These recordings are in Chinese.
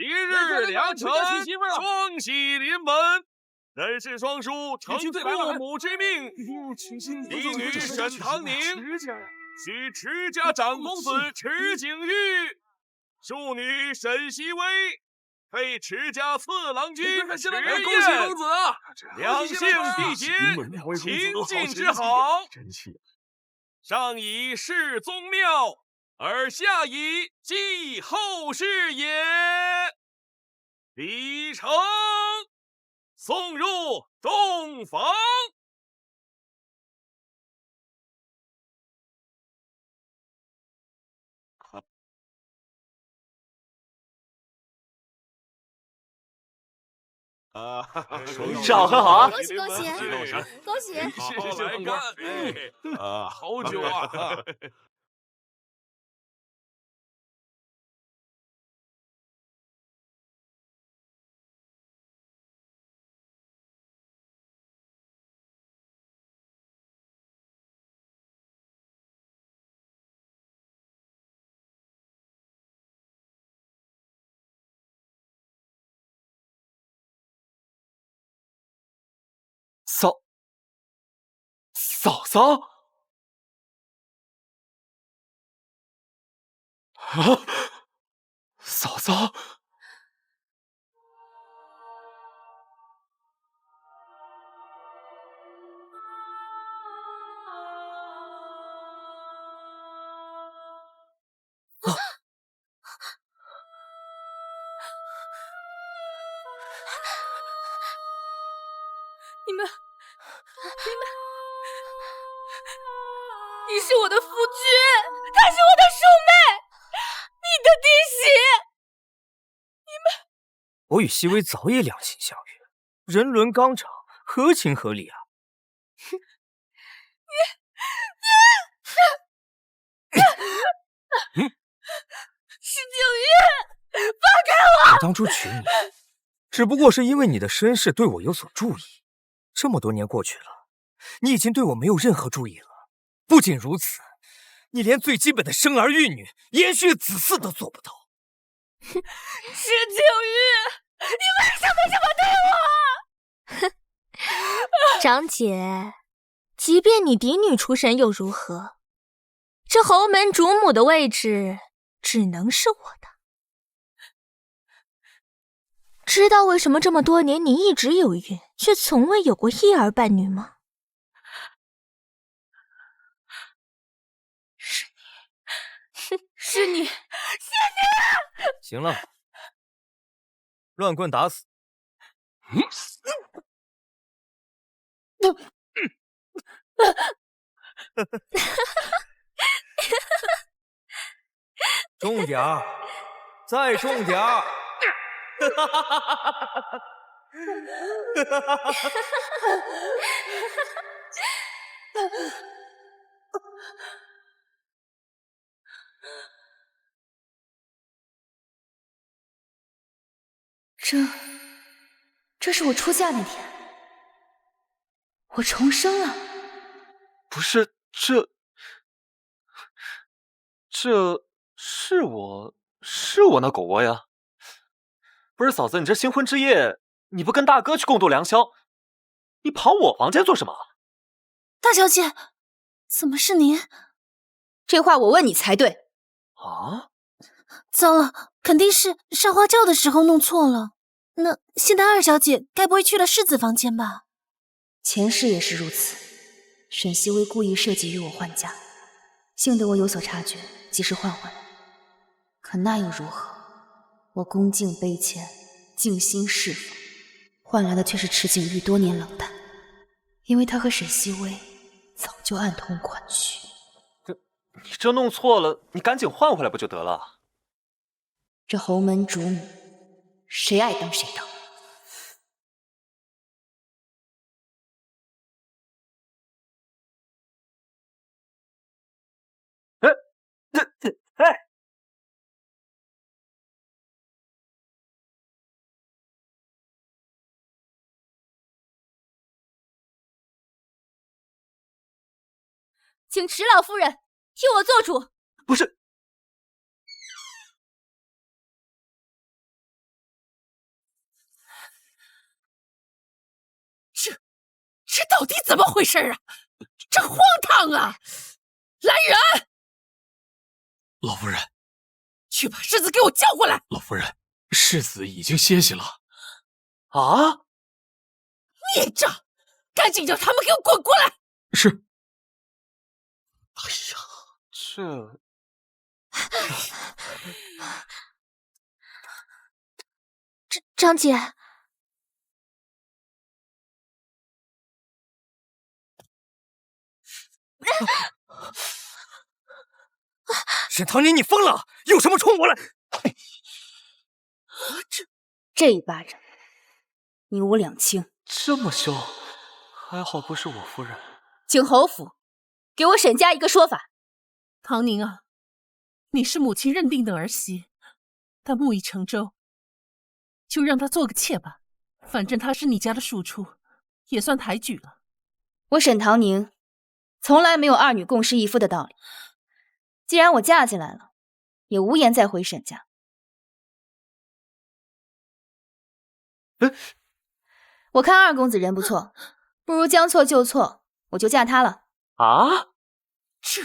今日良辰，双喜临门，人世双殊，承父母之命。嫡女沈唐宁，许持家长公子池景玉，庶女沈熹微，配持家次郎君池燕。恭喜公子！两姓缔结，秦晋之好。上以示宗庙，而下以继后世也。礼成，送入洞房。少很好啊！恭喜恭喜恭喜！好来干！好久啊！嫂嫂啊，嫂嫂，你们，你是我的夫君，她是我的叔妹，你的弟媳。我与熹微早已两情相悦，人伦纲常，合情合理啊！石景玉，放开我！我当初娶你，只不过是因为你的身世对我有所注意。这么多年过去了，你已经对我没有任何注意了。不仅如此，你连最基本的生儿育女、延续子嗣都做不到。石景玉，你为什么这么对我？长姐，即便你嫡女出身又如何？这侯门主母的位置只能是我的。知道为什么这么多年你一直有孕，却从未有过一儿半女吗？是你！行了，乱棍打死。重点儿，再重点儿！这是我出嫁那天，我重生了。不是这是我那狗窝呀！不是嫂子，你这新婚之夜，你不跟大哥去共度良宵，你跑我房间做什么？大小姐，怎么是您？这话我问你才对。啊！糟了，肯定是上花轿的时候弄错了。那现在二小姐该不会去了世子房间吧？前世也是如此，沈熹微故意设计与我换嫁，幸得我有所察觉，及时换回来。可那又如何？我恭敬卑谦，尽心侍奉，换来的却是池景玉多年冷淡，因为他和沈熹微早就暗通款曲。你这弄错了，你赶紧换回来不就得了？这侯门主母，谁爱当谁当。哎！请池老夫人替我做主。不是，到底怎么回事啊？这荒唐啊！来人！老夫人，去把世子给我叫过来。老夫人，世子已经歇息了。啊！孽障！赶紧叫他们给我滚过来！是。哎呀，这张姐，沈唐宁，你疯了？有什么冲我来？这一巴掌，你我两清。这么凶，还好不是我夫人。请侯府给我沈家一个说法。唐宁啊，你是母亲认定的儿媳，但木已成舟，就让她做个妾吧。反正她是你家的庶出，也算抬举了。我沈唐宁从来没有二女共侍一夫的道理。既然我嫁进来了，也无颜再回沈家。我看二公子人不错，不如将错就错，我就嫁他了。啊！这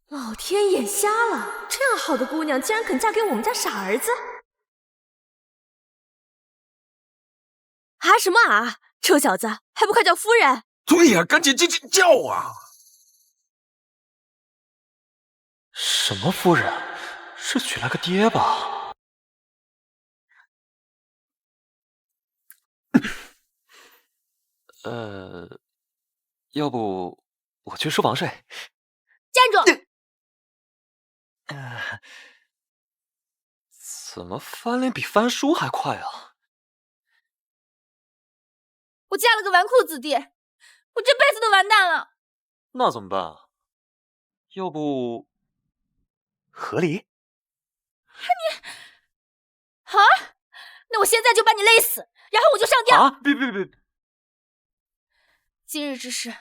老天眼瞎了！这样好的姑娘，竟然肯嫁给我们家傻儿子？啊什么啊！臭小子，还不快叫夫人！对呀，赶紧进去叫啊！什么夫人？是娶了个爹吧？要不我去书房睡。站住！怎么翻脸比翻书还快啊？我嫁了个纨绔子弟，我这辈子都完蛋了。那怎么办啊？要不和离？好啊，那我现在就把你勒死，然后我就上吊。啊！别！今日之事，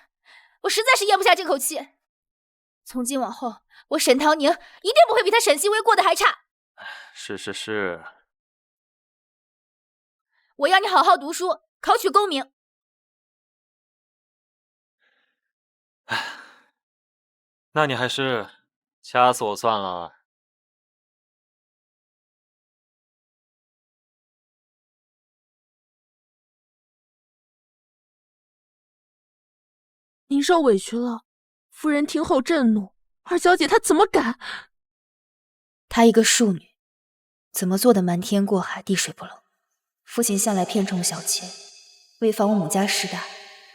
我实在是咽不下这口气。从今往后，我沈唐宁一定不会比他沈西薇过得还差。是。我要你好好读书，考取功名。那你还是掐死我算了。您受委屈了，夫人听后震怒。二小姐她怎么敢？她一个庶女，怎么做的瞒天过海，滴水不漏？父亲向来偏宠小妾，为防我母家势大，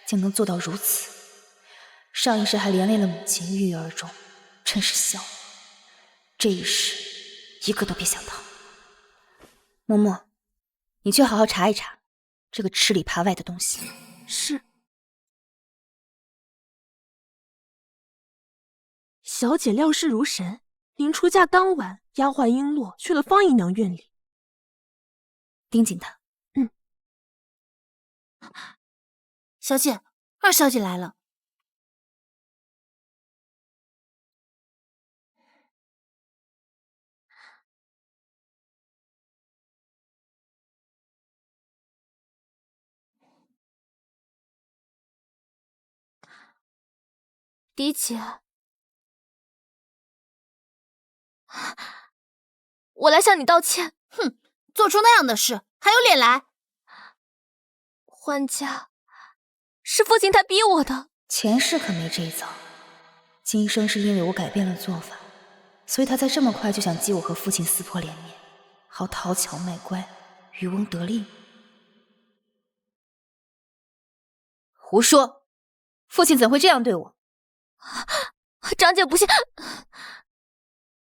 竟能做到如此。上一世还连累了母亲，郁郁而终，真是笑话。这一世，一个都别想逃。嬷嬷，你去好好查一查这个吃里扒外的东西。是。小姐料事如神，临出嫁当晚，丫鬟璎珞去了方姨娘院里，盯紧她。小姐，二小姐来了。嫡姐，我来向你道歉。哼，做出那样的事还有脸来？欢家，是父亲他逼我的。前世可没这一遭，今生是因为我改变了做法，所以他才这么快就想激我和父亲撕破脸面，好讨巧卖乖，渔翁得利。胡说！父亲怎会这样对我？长姐不信，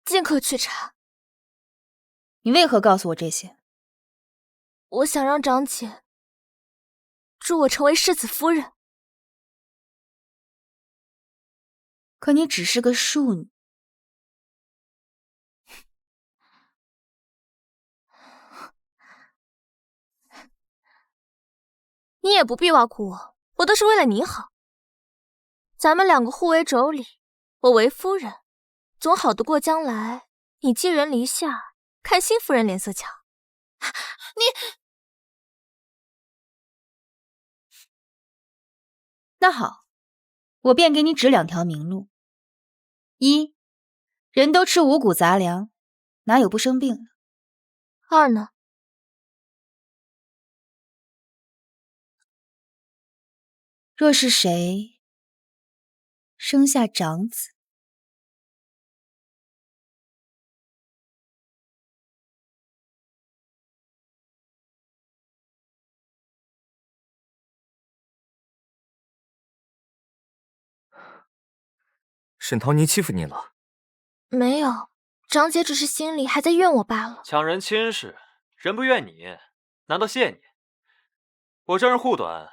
尽可去查。你为何告诉我这些？我想让长姐助我成为世子夫人。可你只是个庶女。你也不必挖苦我，我都是为了你好。咱们两个互为妯娌，我为夫人，总好得过将来你寄人篱下，看新夫人脸色瞧。那好，我便给你指2条明路：一，人都吃五谷杂粮，哪有不生病的？2呢？若是谁生下长子，沈陶泥欺负你了？没有，长姐只是心里还在怨我罢了。抢人亲事，人不怨你，难道谢你？我这人护短，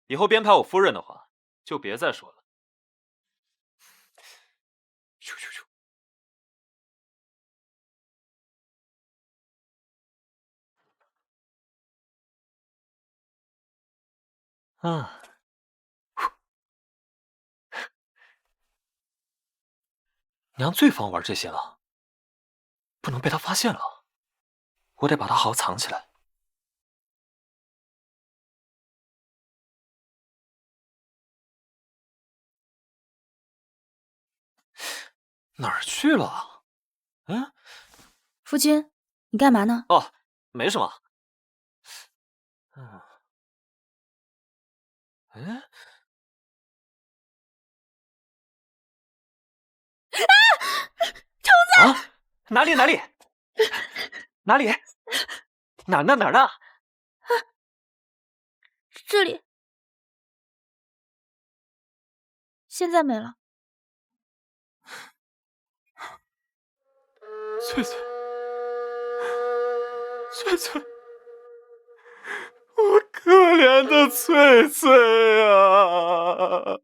以后编排我夫人的话，就别再说了。咻咻咻！啊！娘最放玩这些了，不能被她发现了，我得把她好好藏起来。哪儿去了？嗯，夫君，你干嘛呢？哦，没什么。嗯，虫子！啊，哪里？哪里？哪里？哪儿呢？哪儿呢？这里。现在没了。翠翠，翠翠，我可怜的翠翠啊！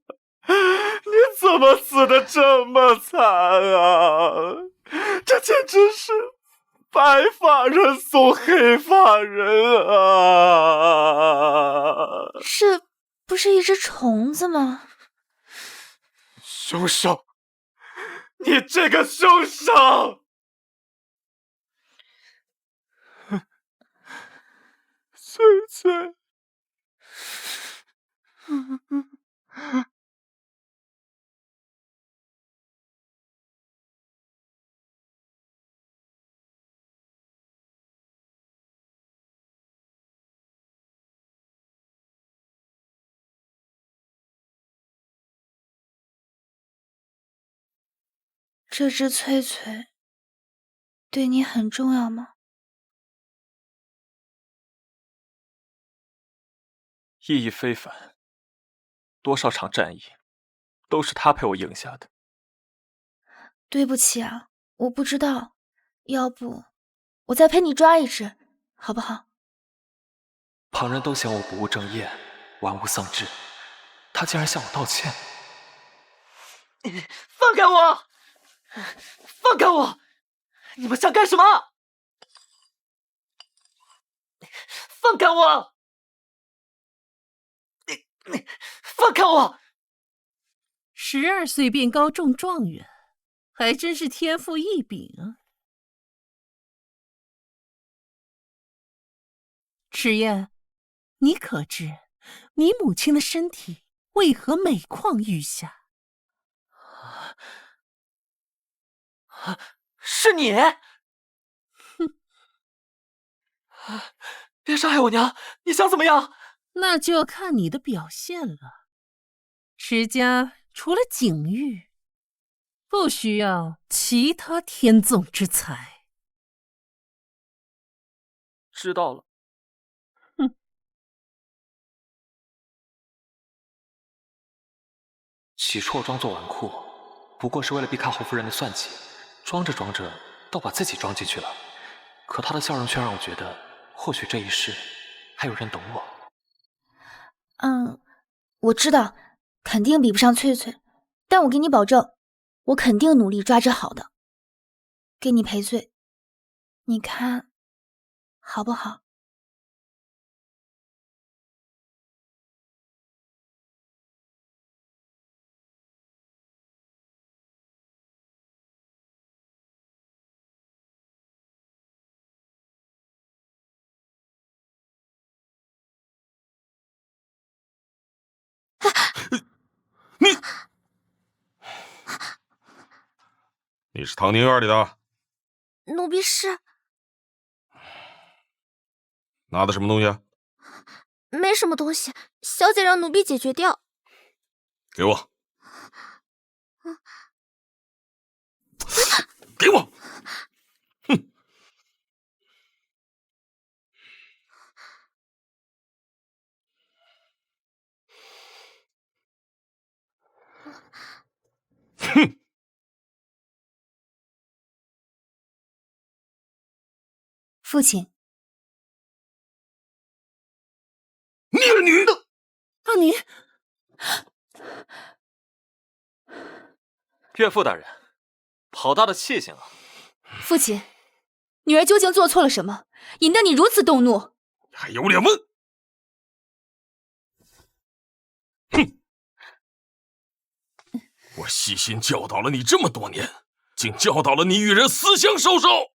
你怎么死的这么惨啊？这简直是白发人送黑发人啊！这不是一只虫子吗？凶手！你这个凶手！翠翠，这只翠翠对你很重要吗？意义非凡，多少场战役都是他陪我赢下的。对不起啊，我不知道，要不我再陪你抓一只，好不好？旁人都嫌我不务正业，玩物丧志，他竟然向我道歉。放开我！放开我！你们想干什么？放开我！放开我！12岁便高中状元，还真是天赋异禀啊！迟燕，你可知你母亲的身体为何每况愈下？是你！哼！别伤害我娘！你想怎么样？那就要看你的表现了。迟家除了景玉，不需要其他天纵之才。知道了。哼！起初我装作纨绔，不过是为了避开侯夫人的算计，装着装着，倒把自己装进去了。可她的笑容却让我觉得，或许这一世还有人懂我。我知道，肯定比不上翠翠，但我给你保证，我肯定努力抓只好的，给你赔罪，你看好不好？你是唐宁院里的？奴婢是。拿的什么东西啊？没什么东西，小姐让奴婢解决掉。给我。给我。哼。哼。父亲，孽女的！阿宁，岳父大人，好大的气性啊！父亲，女儿究竟做错了什么，引得你如此动怒？你还有脸问？哼！我细心教导了你这么多年，竟教导了你与人私相授受！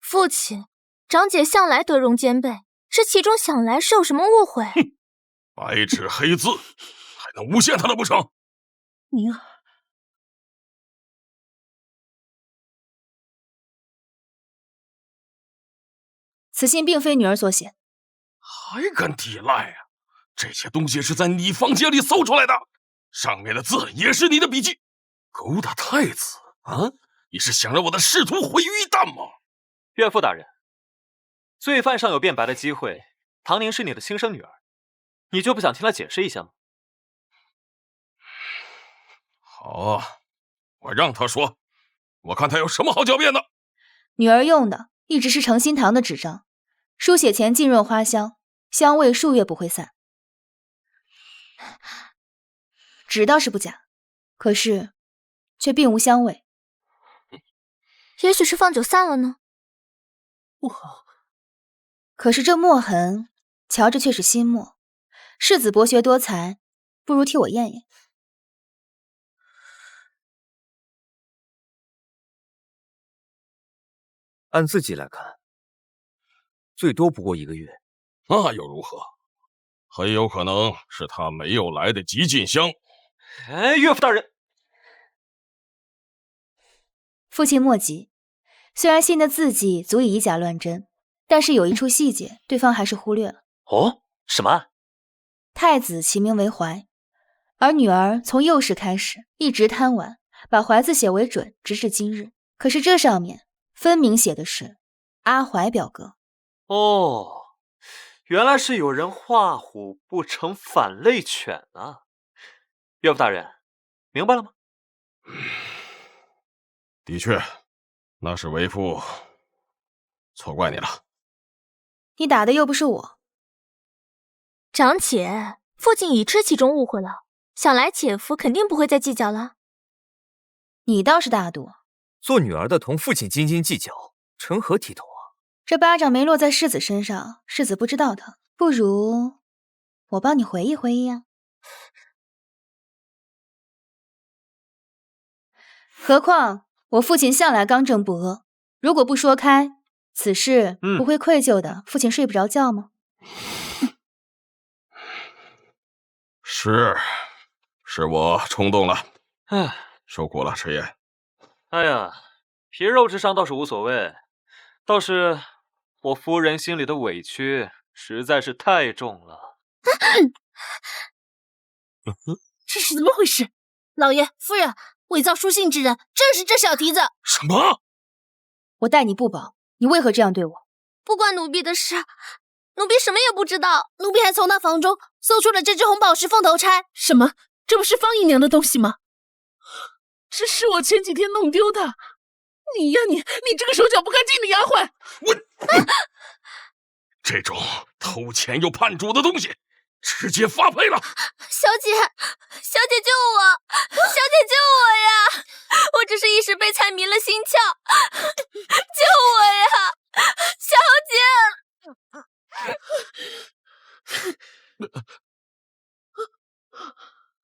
父亲，长姐向来德容兼备，这其中想来是有什么误会？哼，白纸黑字，还能诬陷他了不成？宁儿，此信并非女儿所写。还敢抵赖啊！这些东西是在你房间里搜出来的，上面的字也是你的笔迹。勾搭太子啊！你是想让我的仕途毁于一旦吗？岳父大人，罪犯尚有辩白的机会，唐宁是你的亲生女儿，你就不想听她解释一下吗？好啊，我让她说，我看她有什么好狡辩的。女儿用的一直是诚心堂的纸张，书写前浸润花香，香味数月不会散。纸倒是不假，可是却并无香味。也许是放久散了呢。不好！可是这墨痕，瞧着却是新墨。世子博学多才，不如替我验验。按自己来看，最多不过1个月。那又如何？很有可能是他没有来得及进香。哎，岳父大人，父亲莫急，虽然信的字迹足以以假乱真，但是有一处细节，对方还是忽略了。哦，什么？太子其名为怀，而女儿从幼时开始一直贪玩，把怀字写为准，直至今日。可是这上面分明写的是阿怀表哥。哦，原来是有人画虎不成反类犬啊！岳父大人，明白了吗？的确，那是为父错怪你了。你打的又不是我。长姐，父亲已知其中误会了，想来姐夫肯定不会再计较了。你倒是大度，做女儿的同父亲斤斤计较，成何体统啊？这巴掌没落在世子身上，世子不知道的，不如我帮你回忆回忆啊。何况我父亲向来刚正不阿，如果不说开，此事不会愧疚的，父亲睡不着觉吗？是我冲动了，唉，受苦了，迟爷。哎呀，皮肉之伤倒是无所谓，倒是我夫人心里的委屈实在是太重了。这是怎么回事？老爷、夫人，伪造书信之人正是这小蹄子。什么？我待你不薄，你为何这样对我？不关奴婢的事，奴婢什么也不知道。奴婢还从他房中搜出了这只红宝石凤头钗。什么？这不是方姨娘的东西吗？这是我前几天弄丢的。你呀你这个手脚不干净的丫鬟！这种偷钱又叛主的东西，直接发配了！小姐救我！小姐救我呀！我只是一时被财迷了心窍，救我呀！小姐！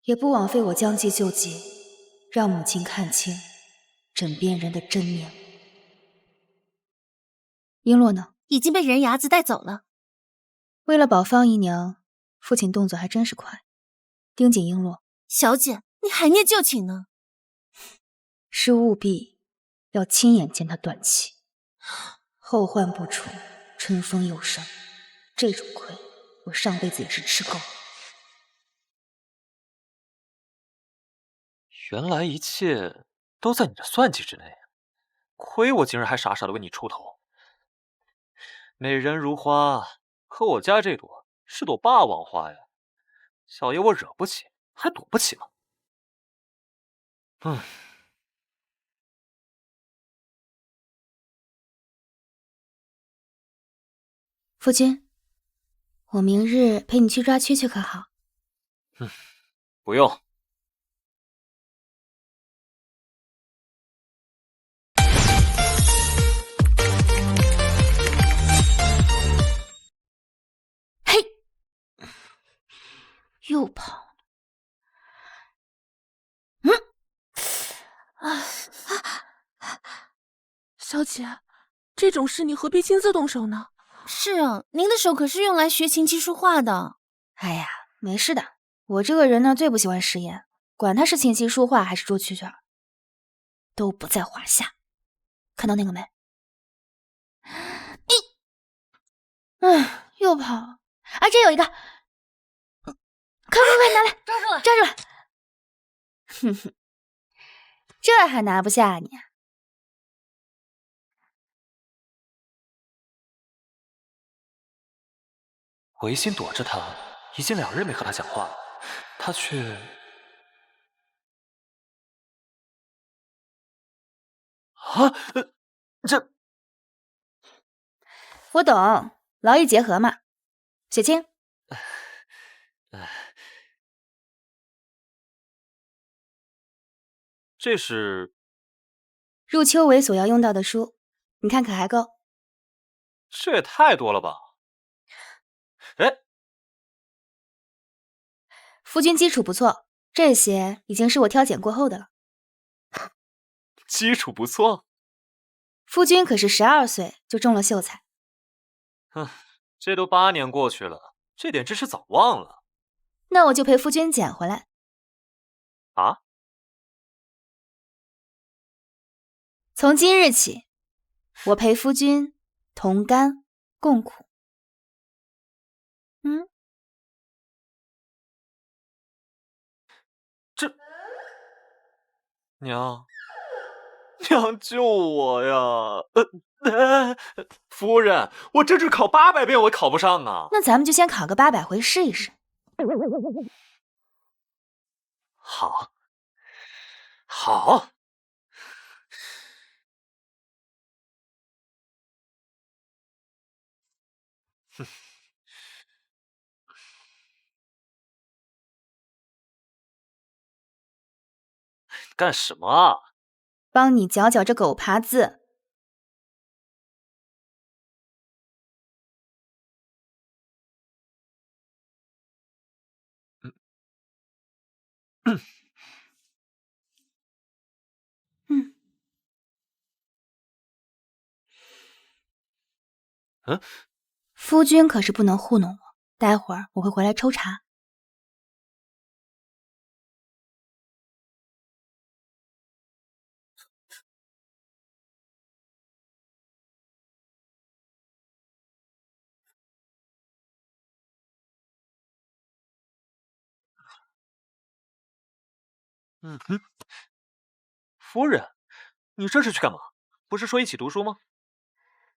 也不枉费我将计就计，让母亲看清枕边人的真面目。璎珞呢？已经被人牙子带走了。为了保方姨娘，父亲动作还真是快。盯紧璎珞。小姐，你还念旧情呢？是务必要亲眼见他断气，后患不除，春风又生。这种亏，我上辈子也是吃够了。原来一切都在你的算计之内，亏我竟然还傻傻的为你出头。美人如花，可我家这朵是朵霸王花呀，小爷我惹不起，还躲不起吗？夫君，我明日陪你去抓蛐蛐，可好？不用。嘿，又跑了。小姐，这种事你何必亲自动手呢？是啊，您的手可是用来学琴棋书画的。哎呀，没事的。我这个人呢，最不喜欢食言，管他是琴棋书画还是捉蛐蛐儿，都不在话下。看到那个没？又跑了。啊，这有一个，快，拿来，抓住了！哼哼，这还拿不下你啊？我一心躲着他，已经2日没和他讲话了，他却……这我懂，劳逸结合嘛。雪清，这是入秋为所要用到的书，你看可还够？这也太多了吧！哎，夫君基础不错，这些已经是我挑拣过后的了。基础不错。夫君可是12岁就中了秀才。这都8年过去了，这点知识早忘了。那我就陪夫君捡回来。啊？从今日起，我陪夫君同甘共苦。这娘救我呀！夫人，我这考800遍我也考不上啊！那咱们就先考个800回试一试。好。干什么啊？帮你搅搅这狗爬字。夫君可是不能糊弄我，待会儿我会回来抽查。夫人，你这是去干嘛？不是说一起读书吗？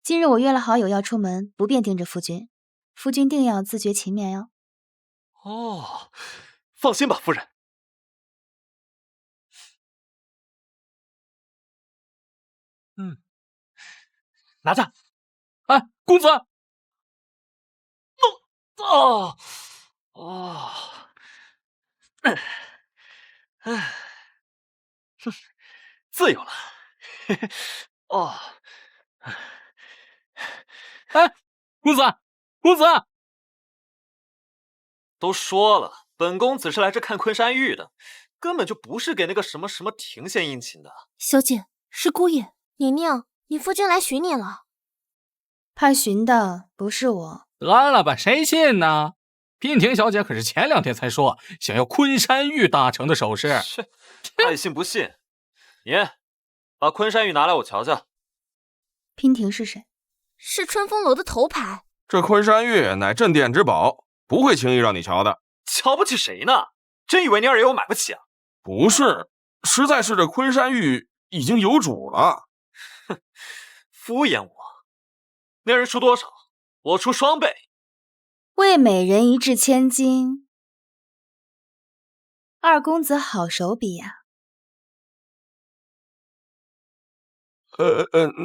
今日我约了好友要出门，不便盯着夫君，夫君定要自觉勤勉哟。哦，放心吧，夫人。拿着。哎，公子。自由了。哎，公子，都说了，本公子是来这看昆山玉的，根本就不是给那个什么庭县殷勤的。小姐，是姑爷。宁宁，你夫君来寻你了。怕寻的不是我。得了吧，谁信呢？娉婷小姐可是前2天才说想要昆山玉大成的首饰。切，爱信不信。你把昆山玉拿来，我瞧瞧。娉婷是谁？是春风楼的头牌。这昆山玉乃镇店之宝，不会轻易让你瞧的。瞧不起谁呢？真以为你二爷我买不起啊？不是，实在是这昆山玉已经有主了。哼，敷衍我。那人出多少？我出双倍。为美人一掷千金，二公子好手笔呀。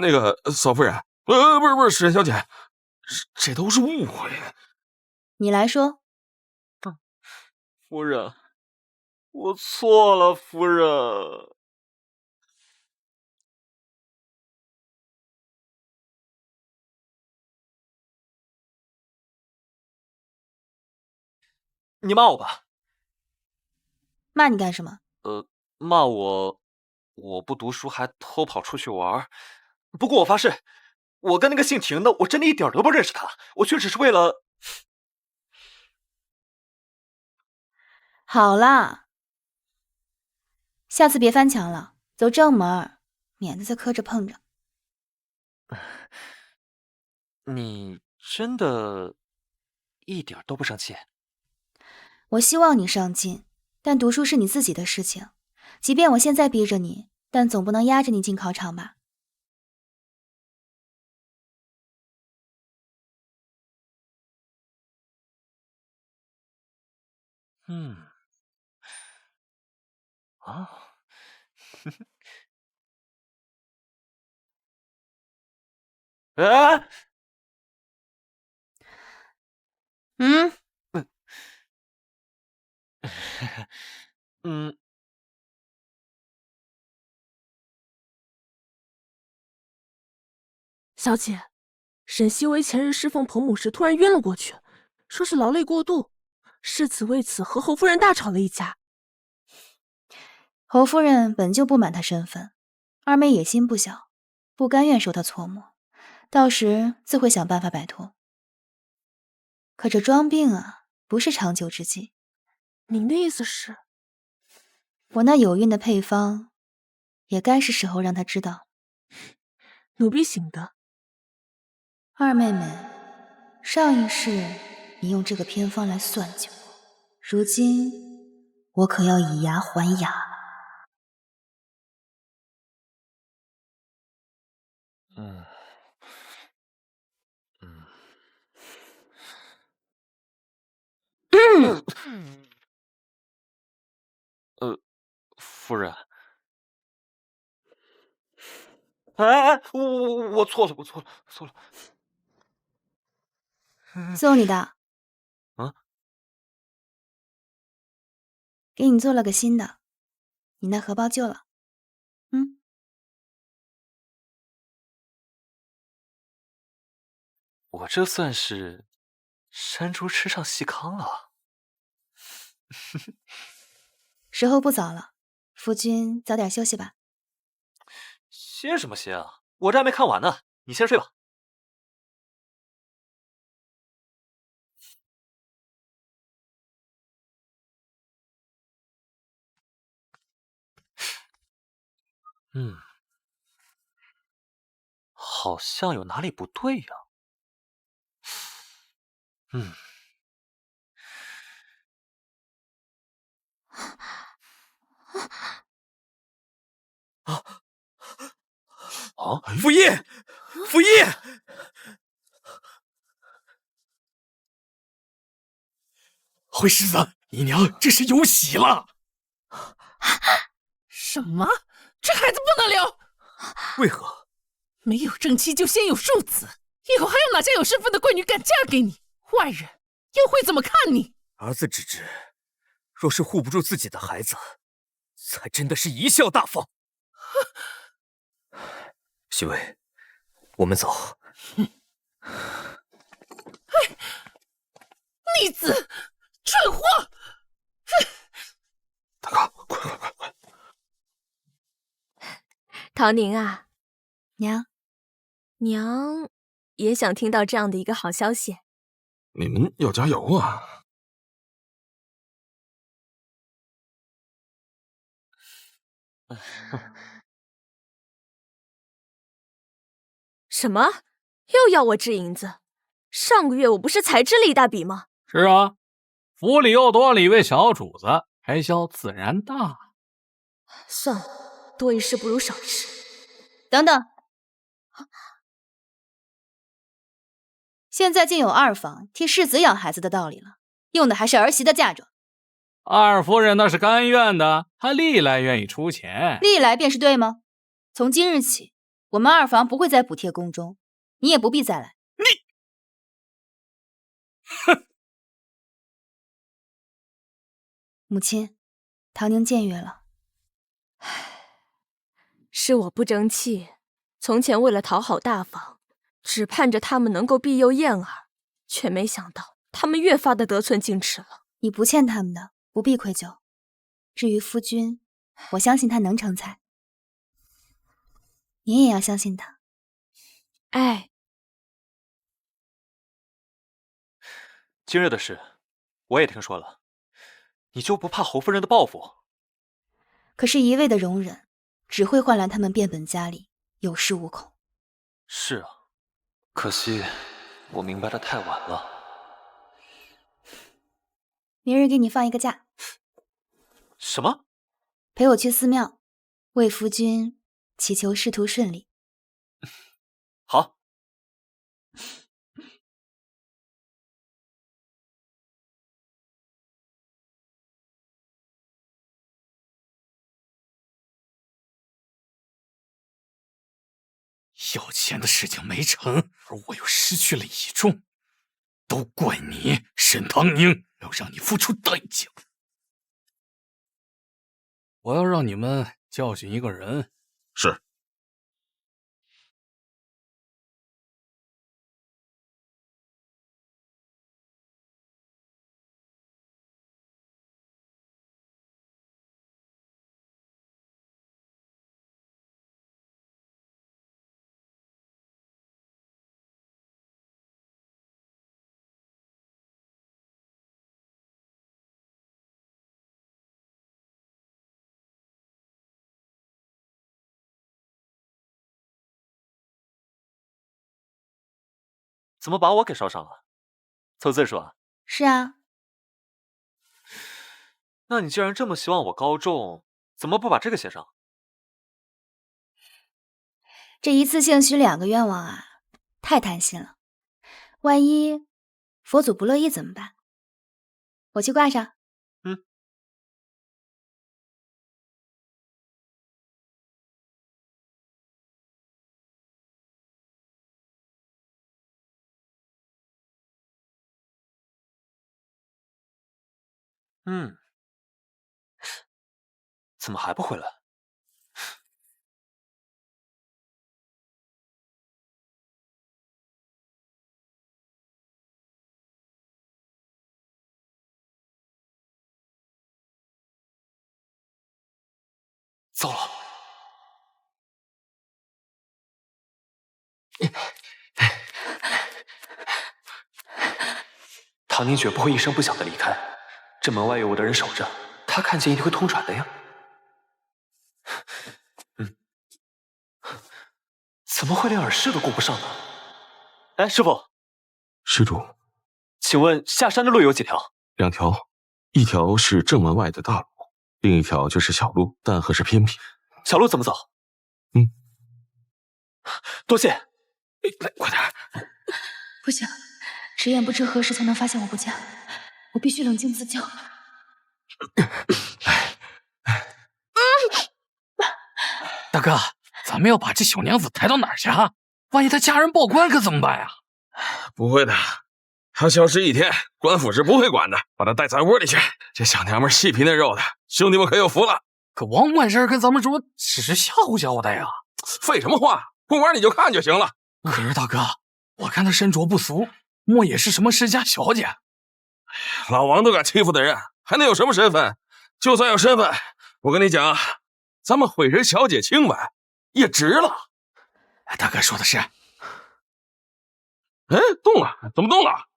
那个嫂夫人，不是，史小姐，这都是误会。你来说。夫人，我错了，夫人。你骂我吧。骂你干什么？骂我不读书还偷跑出去玩。不过我发誓，我跟那个姓婷的，我真的一点都不认识他，我却只是为了……好啦，下次别翻墙了，走正门，免得再磕着碰着。你真的一点都不生气？我希望你上进，但读书是你自己的事情。即便我现在逼着你，但总不能压着你进考场吧？哎，小姐，沈西薇前日侍奉彭母时突然晕了过去，说是劳累过度，世子为此和侯夫人大吵了一架。侯夫人本就不满他身份，二妹野心不小，不甘愿受他搓磨，到时自会想办法摆脱。可这装病啊，不是长久之计。您的意思是？我那有孕的配方，也该是时候让他知道。奴婢醒的。二妹妹，上一世你用这个偏方来算计我，如今我可要以牙还牙了。夫人，哎，我错了，我错了。送你的。给你做了个新的，你那荷包旧了。我这算是山猪吃上细糠了。时候不早了，夫君早点休息吧。歇什么歇啊？我这还没看完呢，你先睡吧。好像有哪里不对呀。傅毅，傅毅，灰狮子，姨娘这是有喜了。什么？这孩子不能留？为何？没有正妻就先有庶子，以后还有哪家有身份的贵女敢嫁给你？外人又会怎么看你？儿子之至，若是护不住自己的孩子，才真的是贻笑大方。徐薇，我们走。逆子，蠢货！大哥，快！陶宁啊，娘也想听到这样的一个好消息。你们要加油啊！什么？又要我支银子？上个月我不是才支了一大笔吗？是啊，府里又多了一位小主子，开销自然大。算了，多一事不如少一事。等等，现在竟有二房替世子养孩子的道理了，用的还是儿媳的嫁妆。二夫人那是甘愿的，她历来愿意出钱。历来便是对吗？从今日起，我们二房不会再补贴宫中，你也不必再来。哼！母亲，唐宁僭越了。是我不争气，从前为了讨好大房，只盼着他们能够庇佑燕儿，却没想到他们越发的得寸进尺了。你不欠他们的，不必愧疚。至于夫君，我相信他能成才，你也要相信他。哎，今日的事，我也听说了，你就不怕侯夫人的报复？可是一味的容忍，只会换来他们变本加厉，有恃无恐。是啊，可惜我明白的太晚了。明日给你放一个假。什么？陪我去寺庙，为夫君祈求仕途顺利。好。要钱的事情没成，而我又失去了倚重，都怪你，沈唐宁，要让你付出代价。我要让你们教训一个人。是。怎么把我给捎上了？凑字数啊？是啊。那你既然这么希望我高中，怎么不把这个写上？这一次性许2个愿望啊，太贪心了。万一佛祖不乐意怎么办？我去挂上。怎么还不回来？糟了！唐宁绝不会一声不响的离开，这门外有我的人守着，他看见一定会通传的呀。怎么会连耳饰都顾不上呢？哎，师傅。施主，请问下山的路有几条？2条，一条是正门外的大路，另一条就是小路，但很是偏僻。小路怎么走？多谢。来，快点！不行，直言不知何时才能发现我不见，我必须冷静自救。大哥，咱们要把这小娘子抬到哪儿去啊？万一她家人报官可怎么办呀？不会的，她消失1天，官府是不会管的。把她带咱窝里去。这小娘们细皮嫩肉的，兄弟们可有福了。可王管事跟咱们说，只是吓唬吓唬他呀。废什么话，不玩你就看就行了。可是大哥，我看她身着不俗，莫也是什么世家小姐？老王都敢欺负的人，还能有什么身份？就算有身份，我跟你讲，咱们毁人小姐清白也值了。大哥说的是。哎，动了，怎么动了？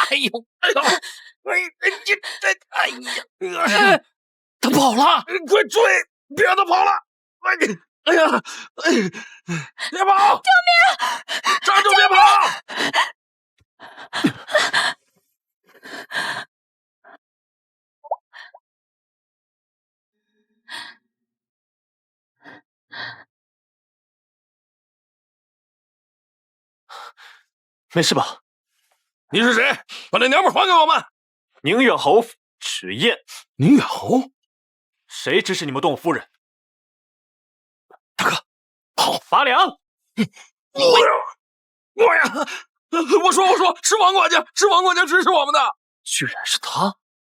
哎呦，他跑了！快追！别让他跑了！哎呀！别跑！救命！站住！别跑！没事吧？你是谁？把那娘们还给我们！宁远侯府迟燕。宁远侯？谁指使你们动我夫人？大哥，跑！拔凉！我呀！我说，是王管家，是王管家指使我们的。居然是他！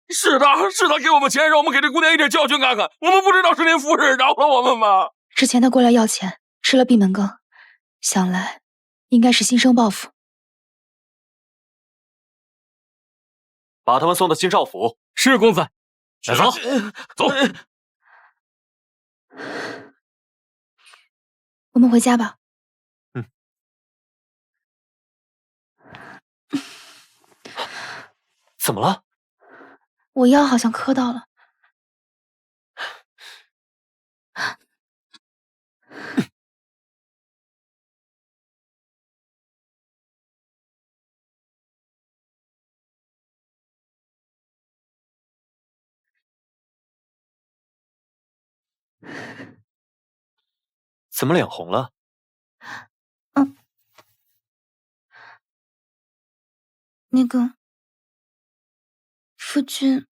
是他给我们钱，让我们给这姑娘一点教训看看。我们不知道是您夫人，饶了我们吧。之前他过来要钱，吃了闭门羹，想来应该是心生报复。把他们送到京兆府。是公子。来走，走。我们回家吧。怎么了？我腰好像磕到了。怎么脸红了？那个夫君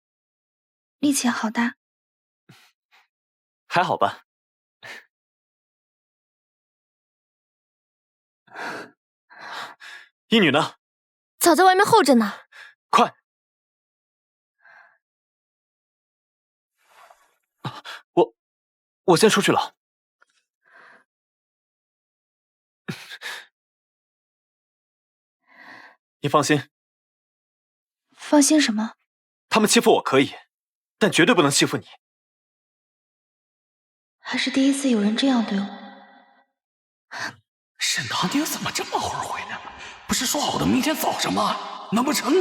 力气好大。还好吧。一女呢？早在外面候着呢。快！我先出去了。你放心。放心什么？他们欺负我可以，但绝对不能欺负你。还是第一次有人这样对我。沈堂爹怎么这么会儿回来了？不是说好的明天早上吗？难不成？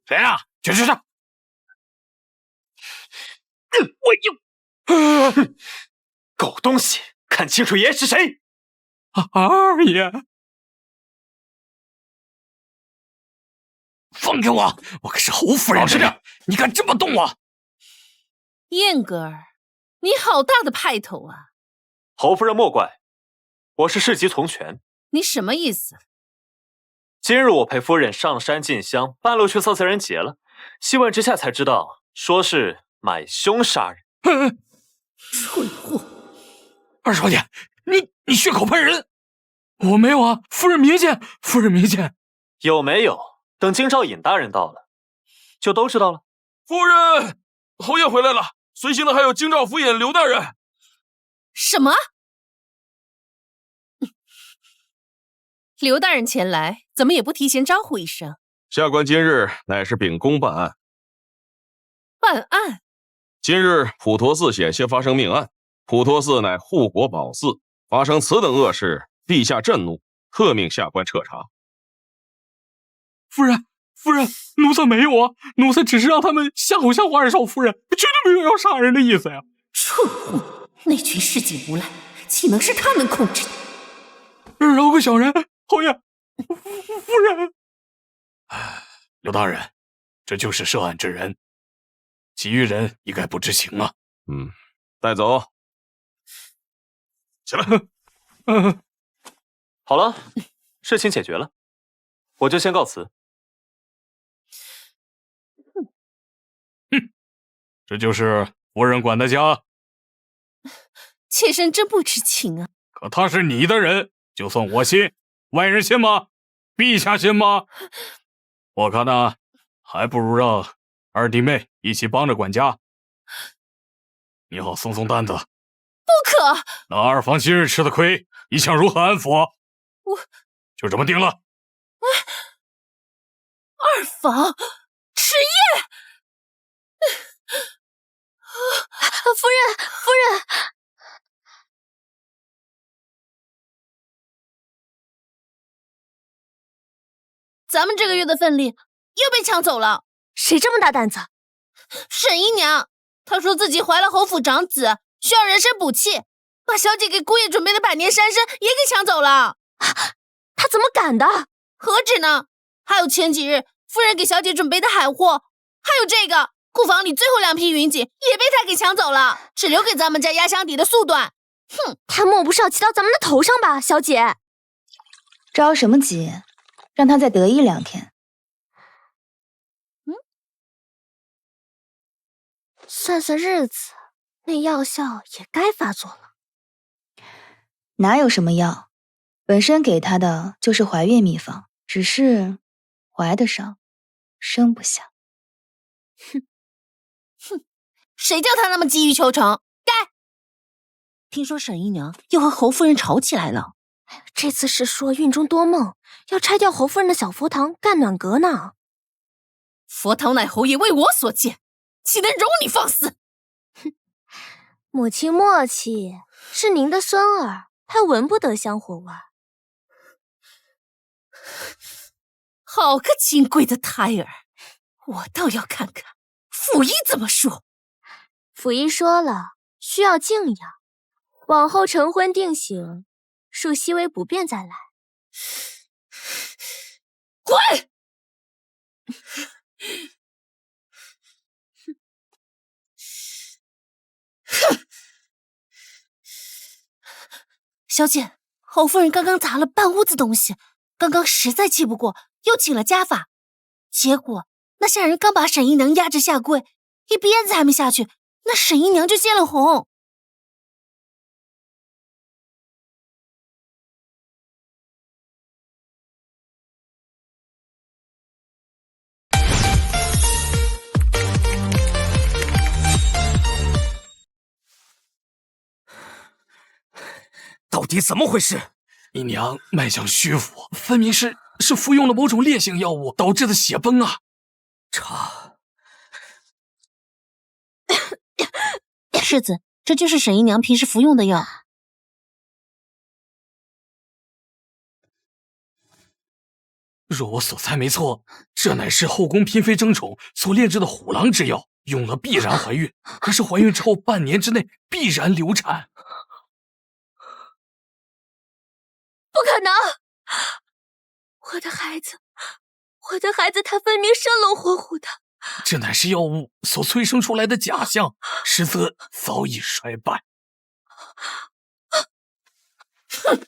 谁啊？去！狗东西，看清楚爷是谁！二爷，放开我！我可是侯夫人！老实点！你敢这么动我？燕哥儿，你好大的派头啊！侯夫人莫怪，我是市级从权。你什么意思？今日我陪夫人上山进香，半路去凑词人结了，细问之下才知道，说是买凶杀人。蠢货！二少爷，你血口喷人！我没有啊，夫人明鉴。有没有？等京兆尹大人到了，就都知道了。夫人，侯爷回来了，随行的还有京兆府尹刘大人。什么？刘大人前来，怎么也不提前招呼一声？下官今日乃是秉公办案。办案？今日普陀寺险些发生命案，普陀寺乃护国宝寺，发生此等恶事，陛下震怒，特命下官彻查。夫人，奴才没有啊，奴才只是让他们吓唬二少夫人，绝对没有要杀人的意思呀！蠢货！那群市井无赖，岂能是他们控制的？饶个小人，侯爷，夫人。刘大人，这就是涉案之人，其余人一概不知情啊。带走。起来。好了，事情解决了，我就先告辞。这就是夫人管的家。妾身真不知情啊。可他是你的人，就算我信，外人信吗？陛下信吗？我看呢，还不如让二弟妹一起帮着管家，你好松担子。不可！那二房今日吃的亏，你想如何安抚？我就这么定了。二房迟夜。夫人，咱们这个月的份例又被抢走了。谁这么大胆子？沈姨娘，她说自己怀了侯府长子，需要人参补气，把小姐给姑爷准备的百年山参也给抢走了。她怎么敢的？何止呢？还有前几日夫人给小姐准备的海货，还有这个库房里最后2批云锦也被她给抢走了，只留给咱们家压箱底的素缎。哼，她莫不是要骑到咱们的头上吧，小姐？着什么急？让他再得意2天。算算日子，那药效也该发作了。哪有什么药？本身给他的就是怀孕秘方，只是怀得上，生不下。哼，谁叫他那么急于求成？该。听说沈姨娘又和侯夫人吵起来了。这次是说孕中多梦，要拆掉侯夫人的小佛堂干暖阁呢。佛堂乃侯爷为我所建，岂能容你放肆？哼，母亲莫气，是您的孙儿，还闻不得香火味。好个金贵的胎儿，我倒要看看府医怎么说。府医说了，需要静养，往后成婚定型，恕熹微不便再来。滚！哼！小姐，侯夫人刚刚砸了半屋子东西，刚刚实在气不过，又请了家法。结果那下人刚把沈姨娘压着下跪，一鞭子还没下去，那沈姨娘就见了红。到底怎么回事？姨娘脉象虚浮，分明是服用了某种烈性药物导致的血崩啊！查，世子，这就是沈姨娘平时服用的药。若我所猜没错，这乃是后宫嫔妃争宠所炼制的虎狼之药，用了必然怀孕，可是怀孕之后半年之内必然流产。不可能！我的孩子，他分明生龙活虎的。这乃是药物所催生出来的假象，实则早已衰败。哼，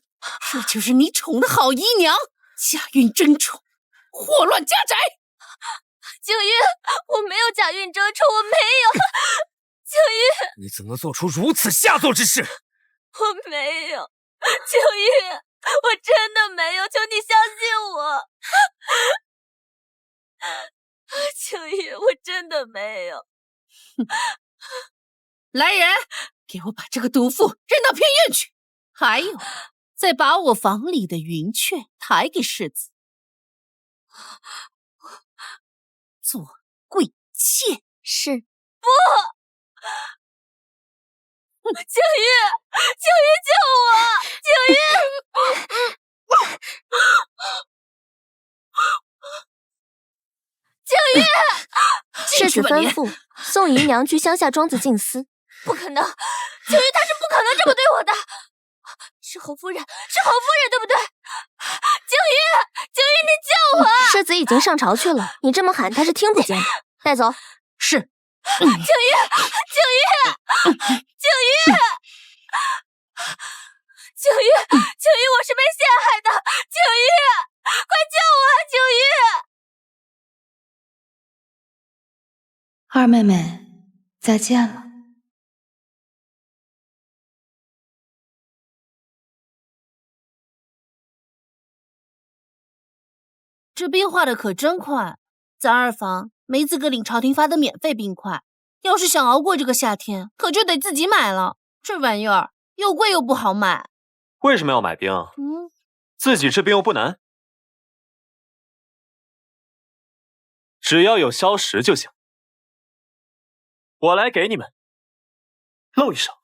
这就是你宠的好姨娘，假孕争宠，祸乱家宅。景玉，我没有假孕争宠，我没有。景玉，你怎能做出如此下作之事？我没有，景玉。我真的没有，求你相信我，景玉，我真的没有。来人，给我把这个毒妇扔到偏院去，还有，再把我房里的云雀抬给世子，做贵妾。是。不。景玉，救我！景玉，景玉，世子吩咐送姨娘去乡下庄子静思。不可能，景玉他是不可能这么对我的。是侯夫人，对不对？景玉，你救我！世子已经上朝去了，你这么喊他是听不见的。带走。是。景玉，我是被陷害的，景玉，快救我啊，景玉！二妹妹，再见了。这冰化的可真快，咱二房没资格领朝廷发的免费冰块，要是想熬过这个夏天，可就得自己买了。这玩意儿又贵又不好买。为什么要买冰？自己制冰又不难，只要有消食就行。我来给你们露一手。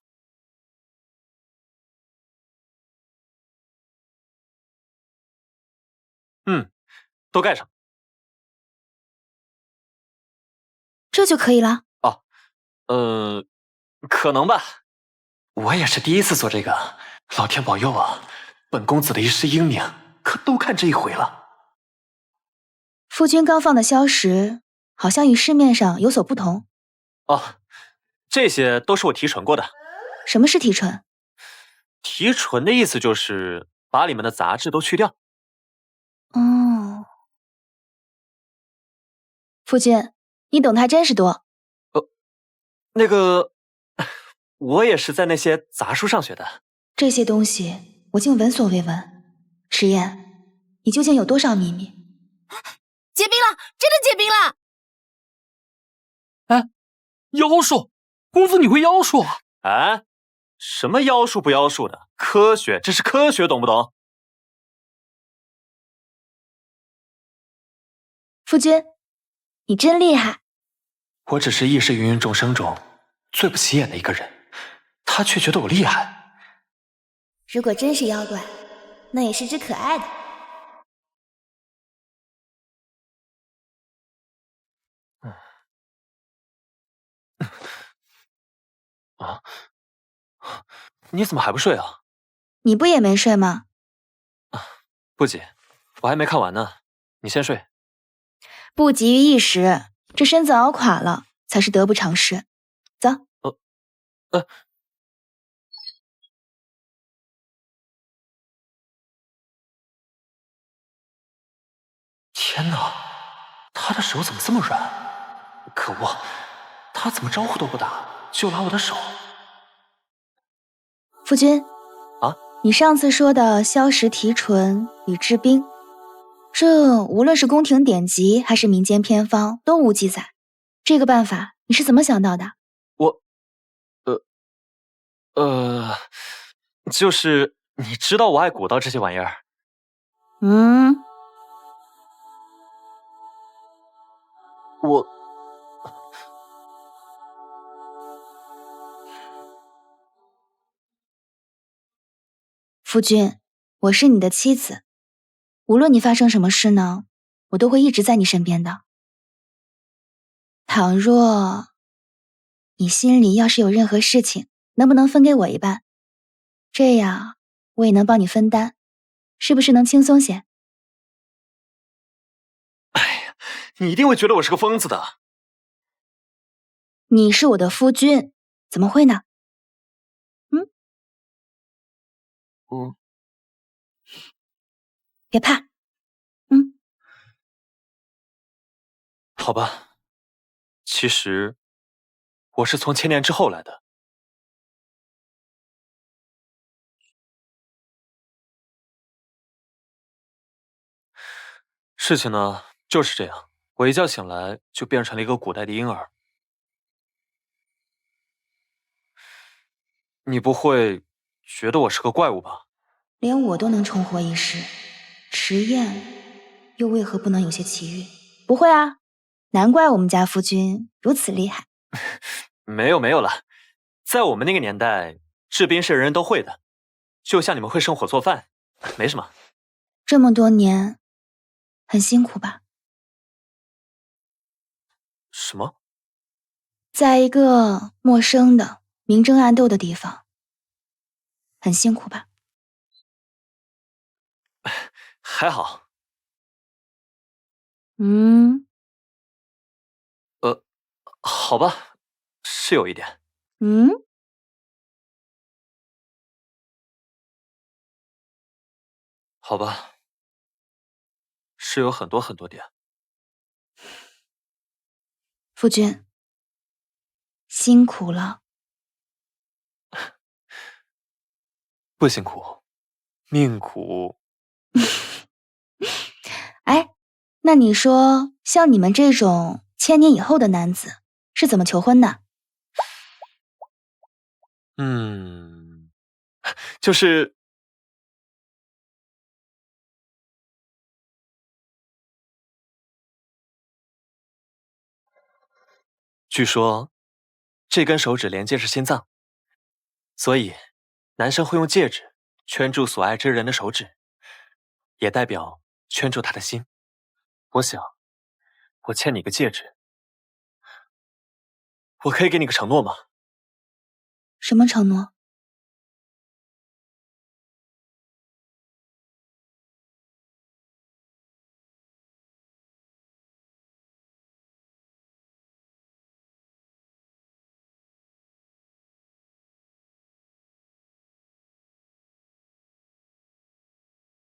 都盖上。这就可以了？可能吧。我也是第一次做这个，老天保佑啊！本公子的一世英名，可都看这一回了。夫君刚放的消食，好像与市面上有所不同。哦，这些都是我提纯过的。什么是提纯？提纯的意思就是把里面的杂质都去掉。哦，夫君，你懂得还真是多。那个，我也是在那些杂书上学的。这些东西我竟闻所未闻。迟燕，你究竟有多少秘密？结冰了，真的结冰了！哎，妖术，公子你会妖术啊？哎，什么妖术不妖术的？科学，这是科学，懂不懂？夫君，你真厉害。我只是一世芸芸众生中最不起眼的一个人，他却觉得我厉害。如果真是妖怪，那也是只可爱的。啊，你怎么还不睡啊？你不也没睡吗？不急，我还没看完呢，你先睡。不急于一时，这身子熬垮了才是得不偿失。走。天哪，他的手怎么这么软？可恶，他怎么招呼都不打就拉我的手？夫君，啊，你上次说的消食提纯与制冰，这无论是宫廷典籍还是民间偏方都无记载。这个办法你是怎么想到的？就是你知道我爱古道这些玩意儿。夫君，我是你的妻子，无论你发生什么事呢，我都会一直在你身边的。倘若你心里要是有任何事情，能不能分给我一半？这样我也能帮你分担，是不是能轻松些？哎呀，你一定会觉得我是个疯子的。你是我的夫君，怎么会呢？别怕。好吧，其实我是从千年之后来的。事情呢就是这样，我一觉醒来就变成了一个古代的婴儿。你不会觉得我是个怪物吧？连我都能重活一世，迟燕又为何不能有些奇遇？不会啊，难怪我们家夫君如此厉害。没有了，在我们那个年代，制冰是人人都会的，就像你们会生火做饭，没什么。这么多年，很辛苦吧？什么？在一个陌生的、明争暗斗的地方，很辛苦吧？还好。好吧，是有一点。好吧，是有很多很多点。夫君，辛苦了。不辛苦，命苦。哎，那你说，像你们这种千年以后的男子是怎么求婚的？就是据说这根手指连接着心脏，所以男生会用戒指圈住所爱之人的手指，也代表圈住他的心。我想，我欠你个戒指，我可以给你个承诺吗？什么承诺？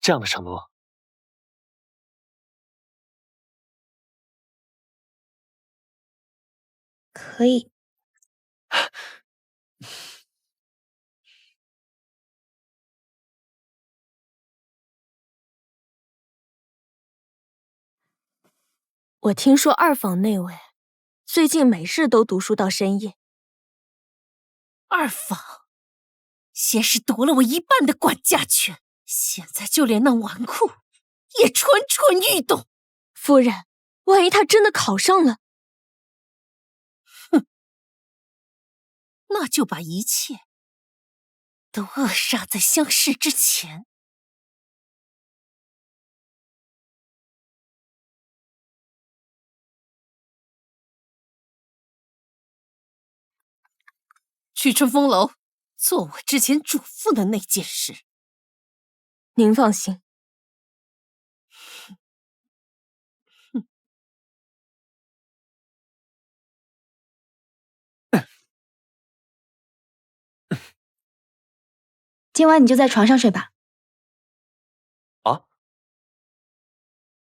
这样的承诺。可以。我听说二坊那位最近每日都读书到深夜。二坊先是夺了我一半的管家权，现在就连那纨绔也蠢蠢欲动。夫人，万一他真的考上了？哼，那就把一切都扼杀在相识之前。去春风楼做我之前嘱咐的那件事。您放心。今晚你就在床上睡吧。啊？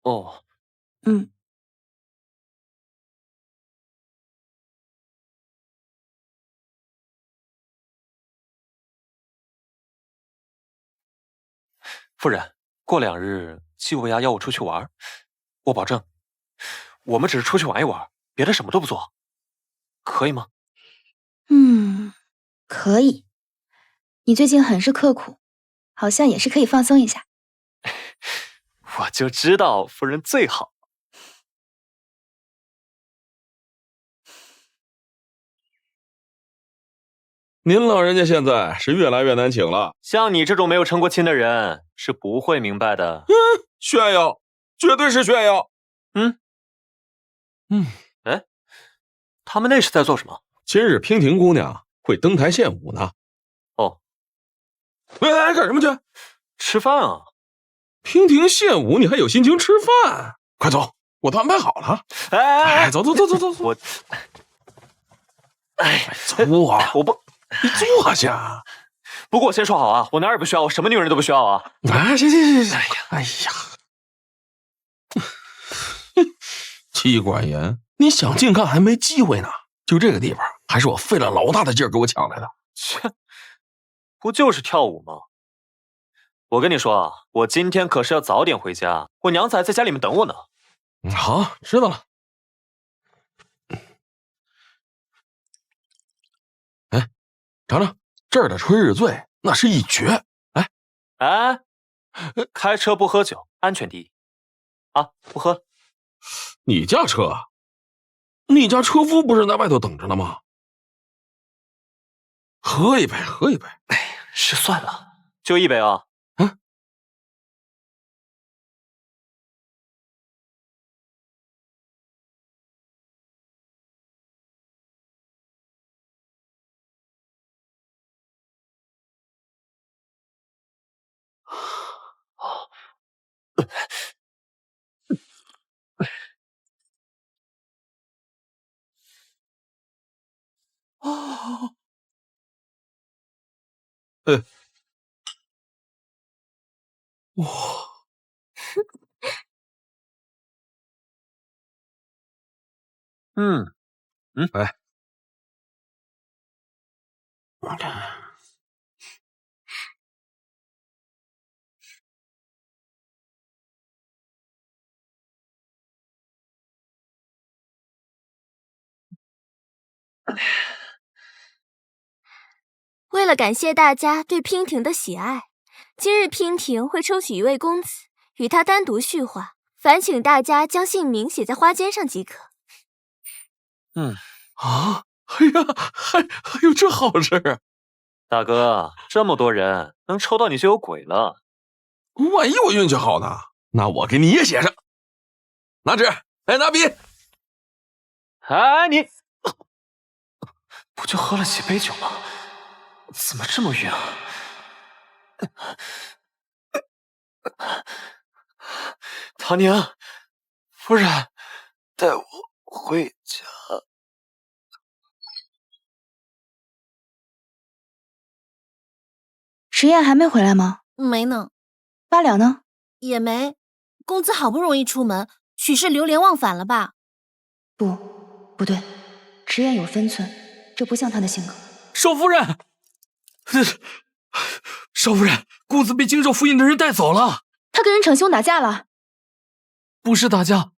哦。嗯。夫人，过2日季无涯邀我出去玩，我保证，我们只是出去玩一玩，别的什么都不做，可以吗？可以。你最近很是刻苦，好像也是可以放松一下。我就知道夫人最好。您老人家现在是越来越难请了，像你这种没有成过亲的人是不会明白的。炫耀，绝对是炫耀。哎，他们那是在做什么？今日娉婷姑娘会登台献舞呢。哦。哎，干什么去？吃饭啊。娉婷献舞，你还有心情吃饭？快走，我都安排好了。哎，走。我，走啊！我不，你坐下。不过我先说好啊，我哪儿也不需要，我什么女人都不需要啊。哎，行。哎呀，妻管严，你想近看还没机会呢。就这个地方，还是我费了老大的劲儿给我抢来的。切，不就是跳舞吗？我跟你说啊，我今天可是要早点回家，我娘子还在家里面等我呢。好，知道了。哎，尝尝这儿的春日醉，那是一绝。哎，开车不喝酒，安全第一。啊，不喝了。你驾车？你家车夫不是在外头等着呢吗？喝一杯。哎，是算了，就一杯啊。哇！哎，为了感谢大家对娉婷的喜爱，今日娉婷会抽取一位公子与她单独叙话，烦请大家将姓名写在花笺上即可。哎呀，还有这好事啊！大哥，这么多人，能抽到你就有鬼了。万一我运气好呢？那我给你也写上。拿纸，拿笔。哎，你不就喝了几杯酒吗？怎么这么晕啊？唐宁，夫人，带我回家。迟燕还没回来吗？没呢。八了呢？也没。公子好不容易出门，许是流连忘返了吧？不对，迟燕有分寸，这不像她的性格。少夫人，少夫人，公子被京兆府尹的人带走了。他跟人逞凶打架了？不是打架，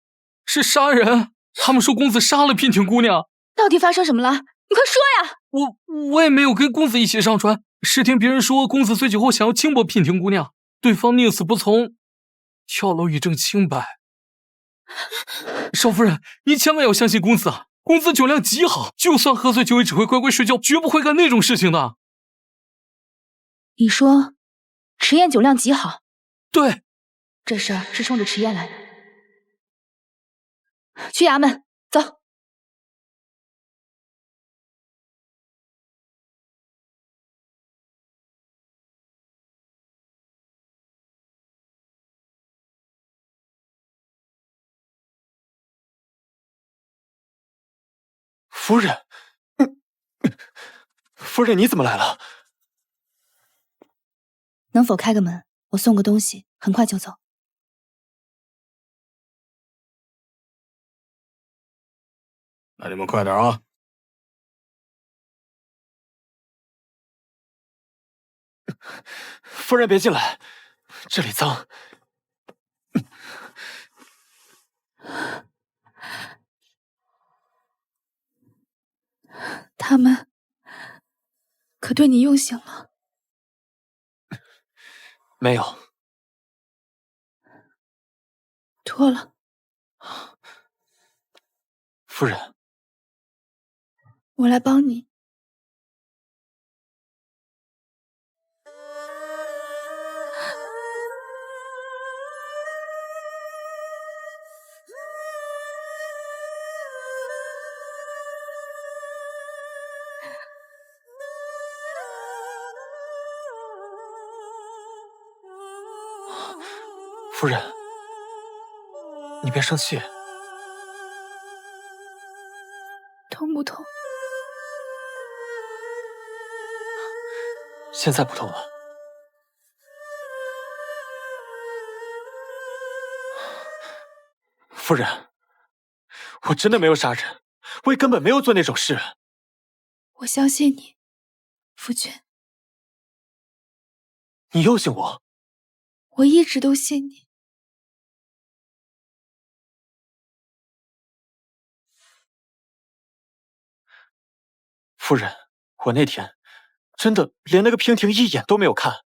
是杀人。他们说公子杀了娉婷姑娘。到底发生什么了？你快说呀！我也没有跟公子一起上船，是听别人说公子醉酒后想要轻薄娉婷姑娘，对方宁死不从，跳楼以证清白。少夫人，你千万要相信公子啊！公子酒量极好，就算喝醉酒也只会乖乖睡觉，绝不会干那种事情的。你说，迟燕酒量极好？对，这事儿是冲着迟燕来的。去衙门，走。夫人，夫人，你怎么来了？能否开个门？我送个东西，很快就走。那你们快点啊！夫人别进来，这里脏。他们可对你用刑了？没有。脱了。夫人，我来帮你。夫人，你别生气。痛不痛？现在不痛了。夫人，我真的没有杀人，我也根本没有做那种事。我相信你，夫君。你又信我？我一直都信你。夫人，我那天真的连那个娉婷一眼都没有看，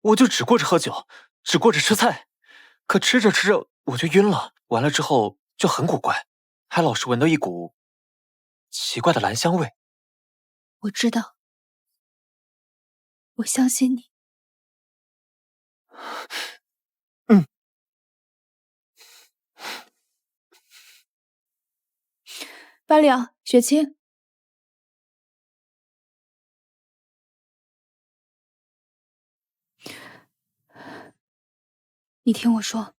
我就只顾着喝酒，只顾着吃菜，可吃着吃着我就晕了，完了之后就很古怪，还老是闻到一股奇怪的兰香味。我知道，我相信你。八两，雪清。你听我说，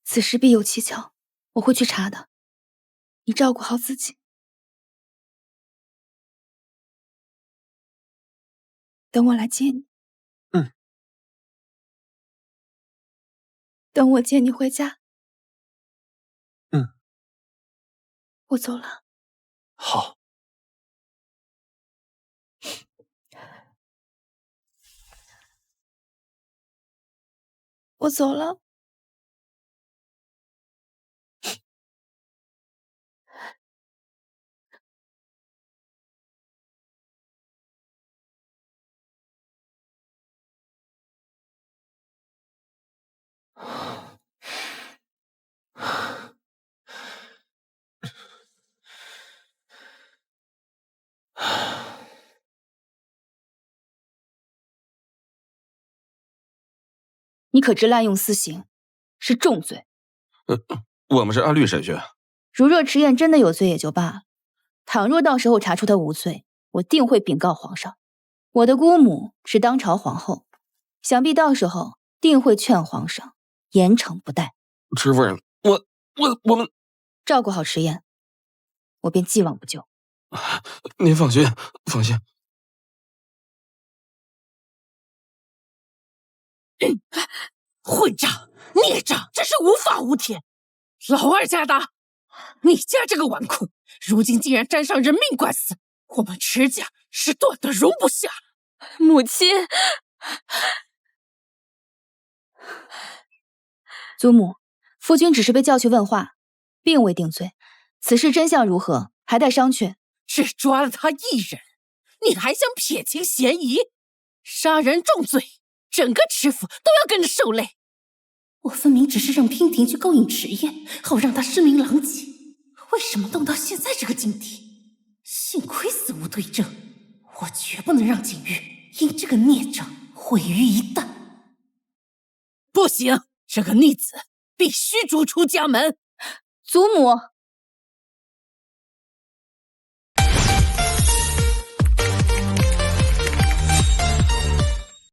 此事必有蹊跷，我会去查的。你照顾好自己。等我来接你。等我接你回家。我走了。好。我走了。你可知滥用私刑是重罪？我们是按律审讯。如若迟燕真的有罪也就罢了，倘若到时候查出他无罪，我定会禀告皇上。我的姑母是当朝皇后，想必到时候定会劝皇上严惩不贷。池夫人，我们照顾好迟延，我便既往不咎。您放心，放心。混账！孽障，真是无法无天！老二家的，你家这个纨绔，如今竟然沾上人命官司，我们池家是断得容不下。母亲，祖母，夫君只是被叫去问话，并未定罪。此事真相如何，还待商榷。只抓了他一人，你还想撇清嫌疑？杀人重罪，整个池府都要跟着受累。我分明只是让娉婷去勾引迟燕，好让她声名狼藉，为什么弄到现在这个境地？幸亏死无对证，我绝不能让景玉因这个孽障毁于一旦。不行，这个逆子必须逐出家门。祖母。